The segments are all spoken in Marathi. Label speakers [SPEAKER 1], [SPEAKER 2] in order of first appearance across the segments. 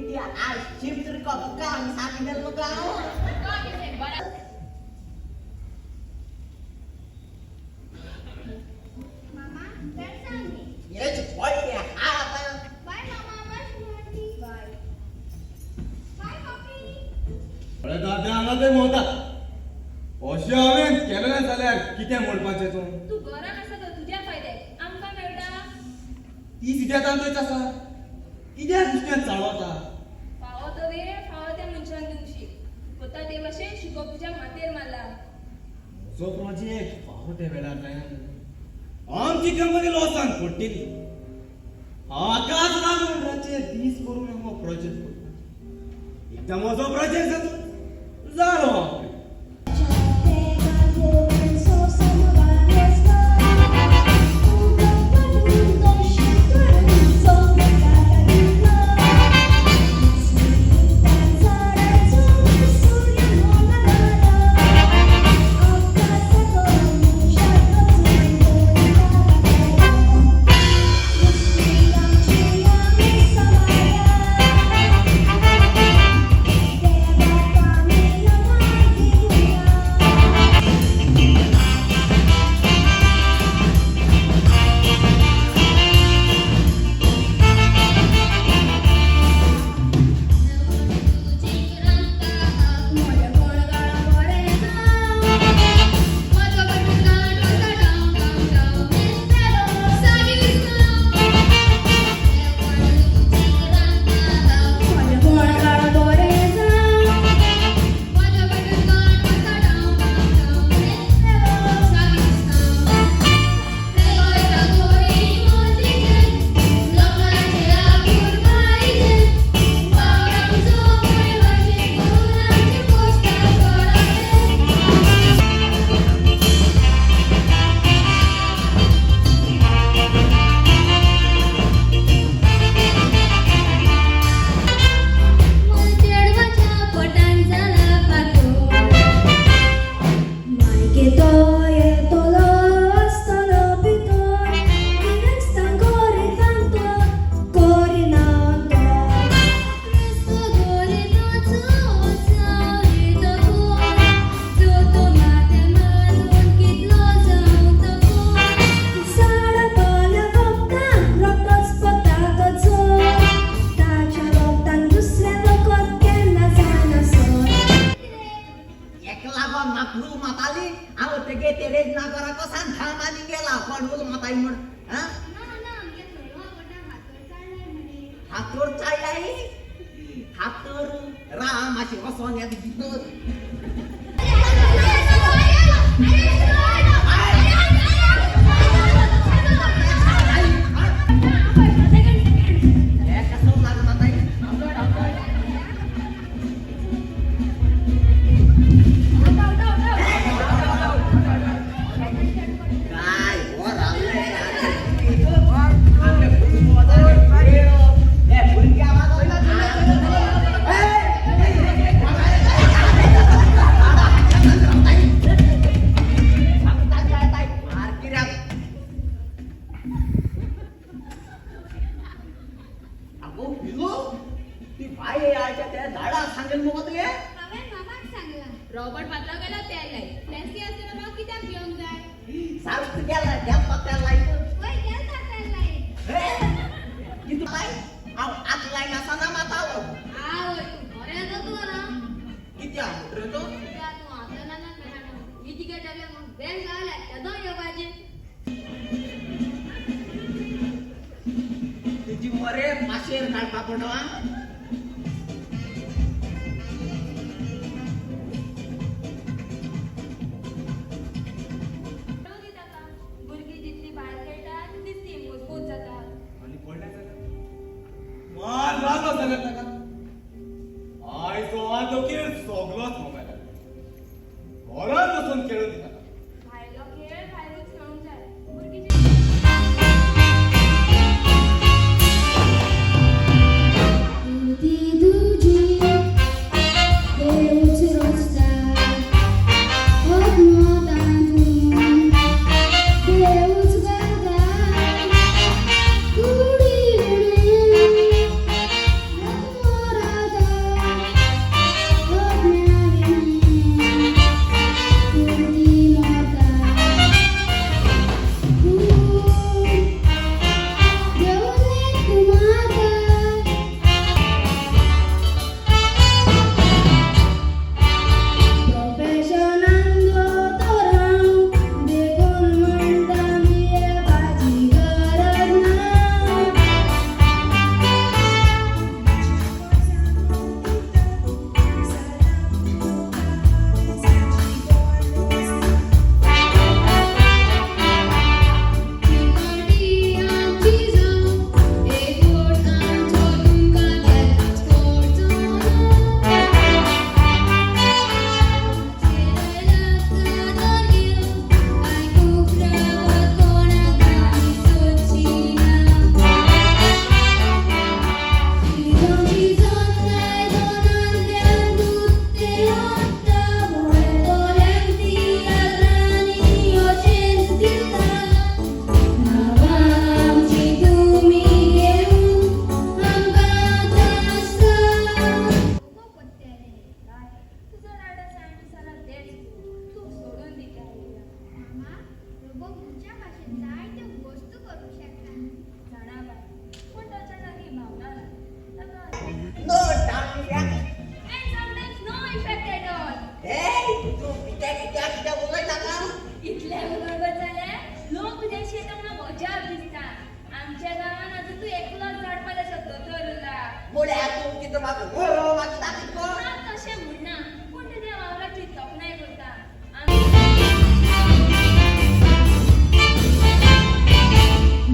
[SPEAKER 1] dia asyik terkekang sambil megau.
[SPEAKER 2] Mama, bersangi.
[SPEAKER 1] Ya cepat ya apa?
[SPEAKER 2] Bye mama, bye. Bye. Bye papi.
[SPEAKER 3] अरे दादा ते मोता अशें हांवें केलें ना जाल्यार कितें म्हणपाचें तूं
[SPEAKER 4] तू घरान आसा तर तुज्या फायद्याक आमकां मेळटा
[SPEAKER 3] ती सिद्या तांदूच आसा कित्याक दुसऱ्यान चाळवता
[SPEAKER 4] फावो तो वेळ फावो त्या मनशान दिवशी कोता ते भाशेन शिकोप तुज्या मातेर मारला
[SPEAKER 3] म्हजो प्रोजेक्ट फावो त्या वेळार जायना आमची कंपनी लॉसान पडटली हाकाच लागून रातचे दीस करून हो प्रोजेक्ट करता एकदां म्हजो प्रोजेक्ट जालो
[SPEAKER 4] रॉबर्ट मातला गेला त्याला फ्लॅसी असताना मग कित्याक घेऊन जाय
[SPEAKER 1] सारख गेला त्या पत्त्याला
[SPEAKER 2] Wait, get that light.
[SPEAKER 1] किती काय आत लाईन असा ना माताव
[SPEAKER 2] Ah, अरे आता तू ना.
[SPEAKER 1] किती आहे रे तो
[SPEAKER 2] त्या तू आता ना ना ना. मी तिकडे टाकले मग बँक आला. त्यादा येऊ पाहिजे.
[SPEAKER 1] तुझी मरे माशेर काढता पडवा
[SPEAKER 4] भुरगी जितली भायर खेळटा तितली मजबूत जातात
[SPEAKER 3] आणि पडल्या मार लागलो जाल्यार ताका आयज तो आदोकीर सगळोच मोबायलार घरात बसून खेळून दिता
[SPEAKER 4] भायलो खेळ भायरूच खेळूंक जाय भुरगीची
[SPEAKER 1] effect
[SPEAKER 4] and sometimes no effect at all.
[SPEAKER 1] ए तू कित्या उलयता का
[SPEAKER 4] इतल्या बरोबर जाल्यार लोक उद्याशी येता म्हणून मजा दिसता. आमच्या गावात अजून तू एकलोच झाडपाला शकतो तर उरला.
[SPEAKER 1] बोल्या तू कितें म्हाका मरो मागता कितको
[SPEAKER 4] ना तशें म्हणना पूण तुज्या वावराची तोखणाय करता.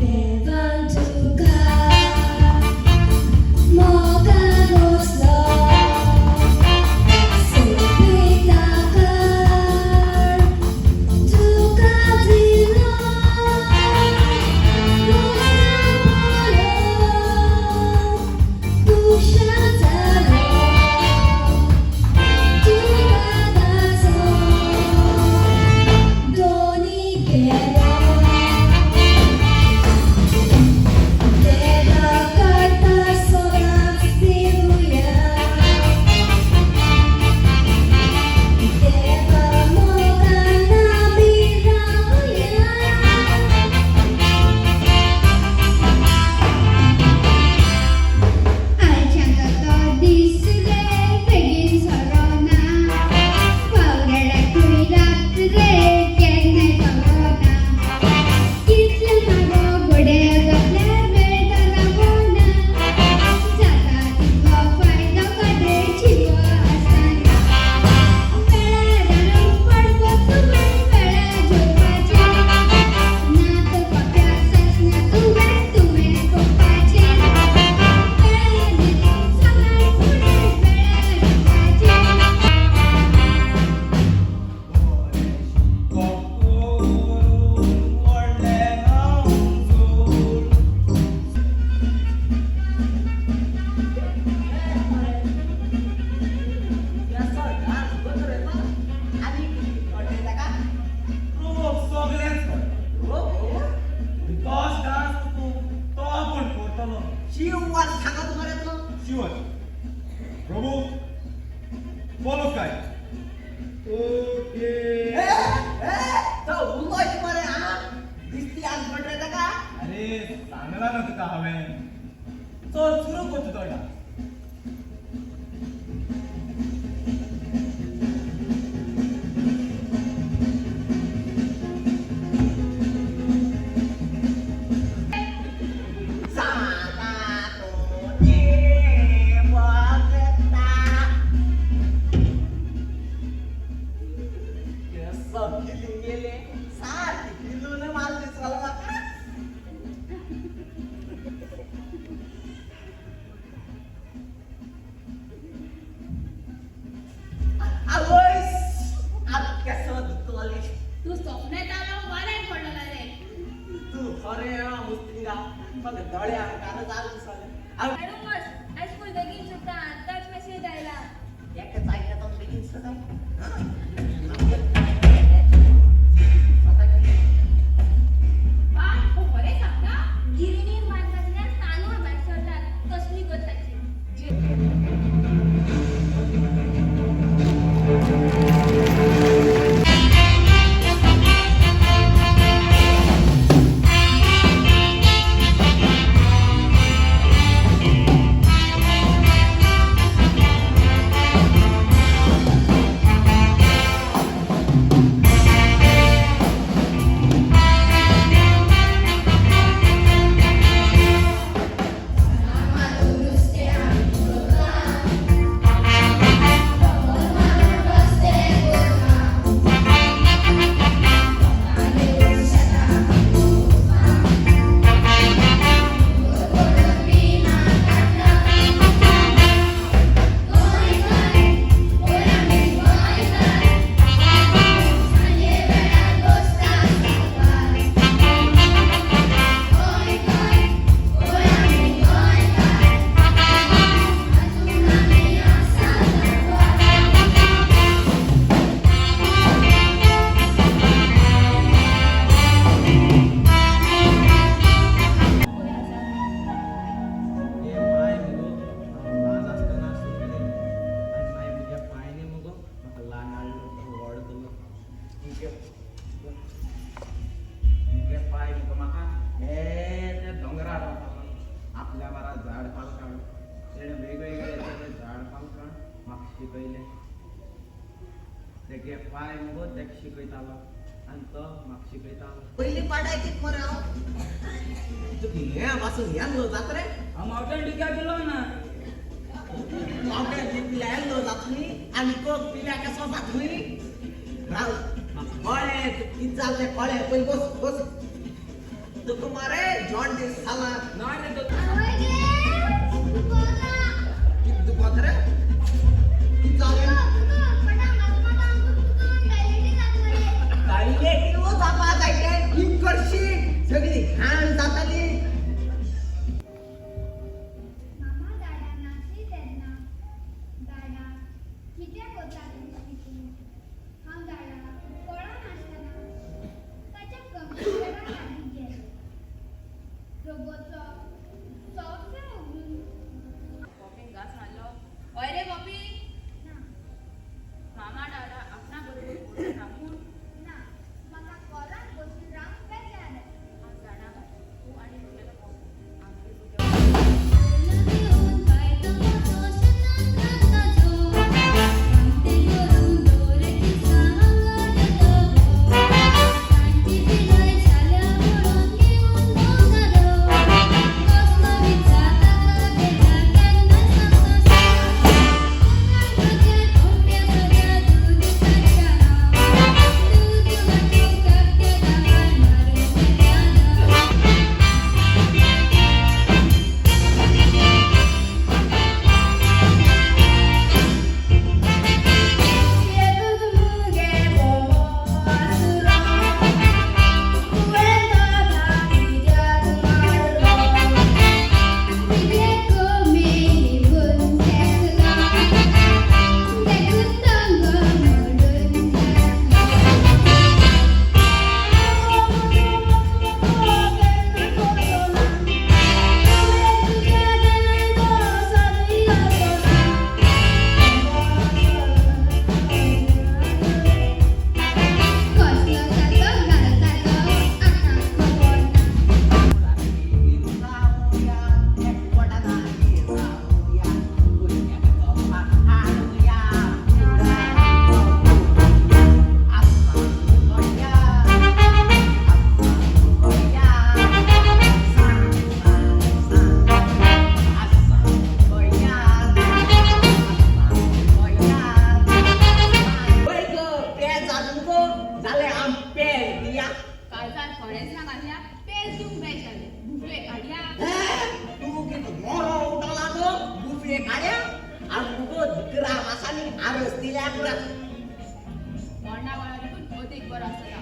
[SPEAKER 5] देवांतुका मोगा बसलो सोबीता कर तुका दिलो तुषा जालो तुका दासो दोनी केलो Deva carta sola siluia Deva moga nabi rauya Aijanga to disle begin sorona Paurada kui ratre kenne corona Kitla maro gode gatla bedana bona Jata tigo faida kade chiva asana Pela padbo tume pela jopache Na to pakya sasna tume popache Pela dito samar pune pela jopache
[SPEAKER 1] यासो डान्स बरो येता आनी कितें कळटा का शिव वर सांगत मरे तो
[SPEAKER 3] प्रभू बोलो काय ओके
[SPEAKER 1] ए तो उलोय मरे हा दिसती आज बरो येता का
[SPEAKER 3] अरे चांगला ना तुका हांवें चल सुरू करतो तो डान्स
[SPEAKER 1] साता तो जे बगता सब खिलून गेले सारखी खिलून माल दिसला म्हाका आवयस आज केसो दुखले
[SPEAKER 2] तू स्वप्नात आलो बरें पडला रे
[SPEAKER 1] तू खरे मुस्तिंगा मग दोळ्या कान चालू दिसले
[SPEAKER 4] मॅडम मस्त आज फुल बेगीन सुद्धा आताच मेसेज आयला.
[SPEAKER 1] एकच ऐकत तो बेगीन सदा
[SPEAKER 4] पाठ हो बरे सांगता गिरणीर बांधल्यातल्यान तांदूळ भायर सरतात कसली गताची.
[SPEAKER 3] बाय मगो तेक शिकयतालो आनी तो म्हाका शिकयतालो.
[SPEAKER 1] पहिली पाडायची मरे हांव तुका हे पासून ह्या लो जात रे
[SPEAKER 6] हांव मावट्यान टिका केलो ना.
[SPEAKER 1] मावट्या पिल्या लो जात न्ही आनी कोक पिल्या कसो जात न्ही राव कळे कित जाल्लें कळे पळय बस बस तुका मरे जॉन्डिस जाला
[SPEAKER 6] ना रे तो
[SPEAKER 5] आवय गे दुखोता
[SPEAKER 1] कित दुखत रे कित जालें डायरेक्ट जावपा जायते ही करशी सगळी घाण जाताली.
[SPEAKER 5] मामा दादा नासली तेन्ना दादा कित्याक वता शिकून हांव दादा कळनासतना ताच्या कंप्युटरार लागीं गेलें रोबोटचो सॉफ्टवेअर उगडून
[SPEAKER 4] कॉफीन घास मारलो. हय रे कॉफी.
[SPEAKER 5] ना
[SPEAKER 4] मामा दादा आपणा बरोबर बोलता म्हूण
[SPEAKER 5] ना म्हाका कॉलान बसून रावंक बेजार येता.
[SPEAKER 4] हांव जाणा बाय तूं आनी तुगेलो कॉफी आमचे
[SPEAKER 5] घेऊन पायतो सोशनांत कांते करून दोरेची सांगत कांती पिलय झाल्या म्हणून घेऊन दोगारो कसलो विचार ताका केला केन्ना सांगता तुगे कोंप्या सगळ्या दूध काडटा दूध वाटून काडटा दावार मारून
[SPEAKER 4] काळजात थोडेच घालया पेज दिवंक बेजाले भुकले काडया.
[SPEAKER 1] तू किती मोरो उठला गो बुफे काढ्या आणि मुगो धिकरा मासानी आरस दिल्या पुरा
[SPEAKER 4] मोडणा वळारीतून अदीक बरो आसता.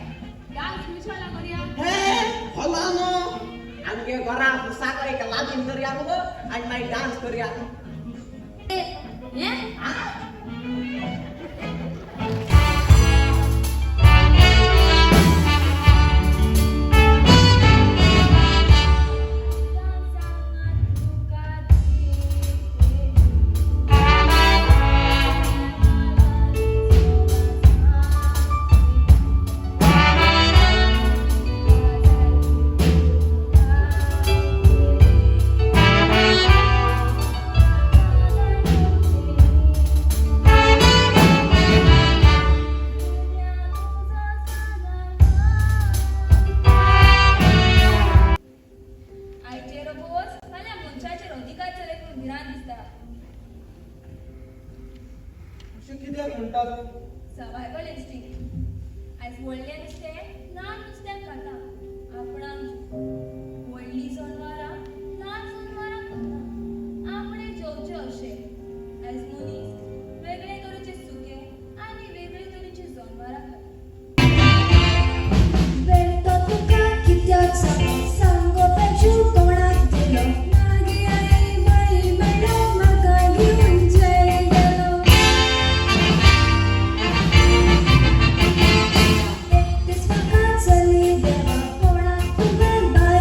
[SPEAKER 4] डान्स विचारला करूया.
[SPEAKER 1] हे होला नो आमगे घरा पुसाक एक लागीन करूया मुगो आणि मागीर डान्स करूया.
[SPEAKER 4] हे
[SPEAKER 1] आ?
[SPEAKER 4] आयचे रोबोट्स फाल्यां मनशाचेर अधिकार चले करून भिरांत दिसता.
[SPEAKER 3] अशें कित्याक म्हणटा तूं?
[SPEAKER 4] Survival instinct. आयज व्हडलें नुस्तें ल्हान नुस्त्याक खाता. आपणाक व्हडलीं जनावरां ल्हान जनावरां खाता. आपणे जेवचे अशें. आयज मनीस वेगळे तरेचे सुके आनी वेगळे तरेचे जनावरां खाता.
[SPEAKER 5] बेटो तुका कित्याक सांगोपाची कोणाक दिलो मागी आई बाई मॅडम म्हाका घेऊन जाय गेलो एकटेच म्हाका चली देवा कोणाक तुवें बाय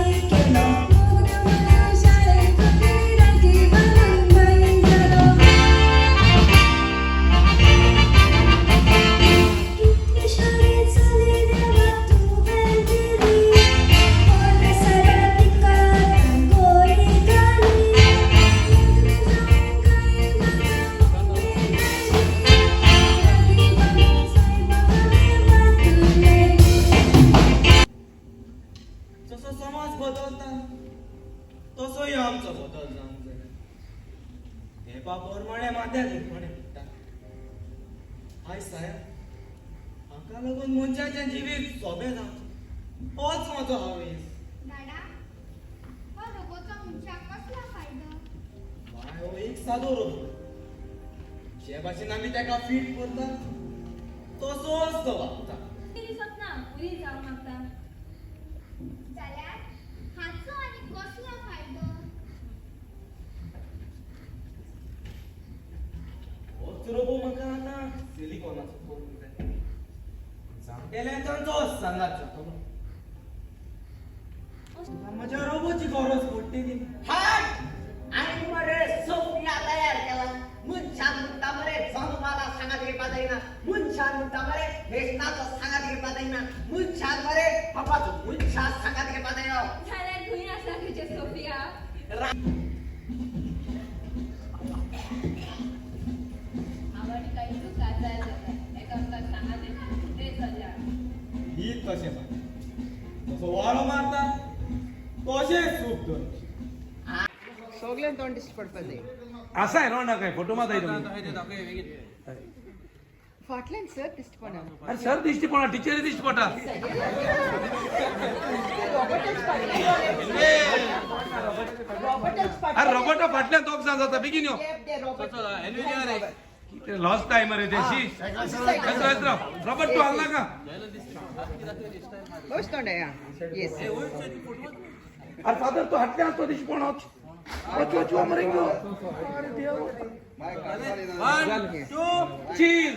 [SPEAKER 3] तेपा प्रमाणे माथ्या प्रमाणे म्हणटा हाय साहेब हाका लागून मनशाचें जिवीत सोबें जावचें होच म्हजो हावेस
[SPEAKER 2] दादा हो रोबोटचा मनशाक कसला फायदो
[SPEAKER 3] बाय हो एक सादो रोबो जे भाशेन आमी तेका फीट करता तसोच तो वागता
[SPEAKER 4] ती सपना पुरी जावं मागता
[SPEAKER 2] जाल्यार हाचो आनी कसलो फायदो
[SPEAKER 3] होच रोबो म्हाका आतां सिलिकॉनाचो करून जाय जाणटेल्यांचो सांगात जातलो म्हज्या रोबोची गरज पडटली
[SPEAKER 1] हाय आणि मरे सोफिया तयार केला मुनशान म्हणटा मरे जन्माला सांगात घेवपा जायना मुनशान म्हणटा मरे हेस्ताचो सांगात घेवपा जायना मुनशान मरे बाबाचो मुनशान सांगात घेवपा जायो
[SPEAKER 4] जाल्यार खंय आसा तुजे सोफिया आवड काय तू काजार जाता एका आमकां सांगा ते चल्ल्या
[SPEAKER 3] ही कशें मार तसो वारो मारता तशें सूप धर
[SPEAKER 1] सगळ्यांक तोंड दिश्टी पडपा जाय
[SPEAKER 7] असा आहे ना काय फोटो मात आहे
[SPEAKER 1] फाटल्यान सर दिश्टी पडना
[SPEAKER 7] अरे सर दिश्टी पडा टीचर दिश्टी पडा अरे रोबोट फाटल्यान तोप जाता बेगीन यो लॉस्ट टाइम रे देशी रोबोट तू हाल का
[SPEAKER 1] बस तोंड या येस
[SPEAKER 7] अरे फादर तू हटल्या तो दिश्टी पडा चो मरेंगे चीज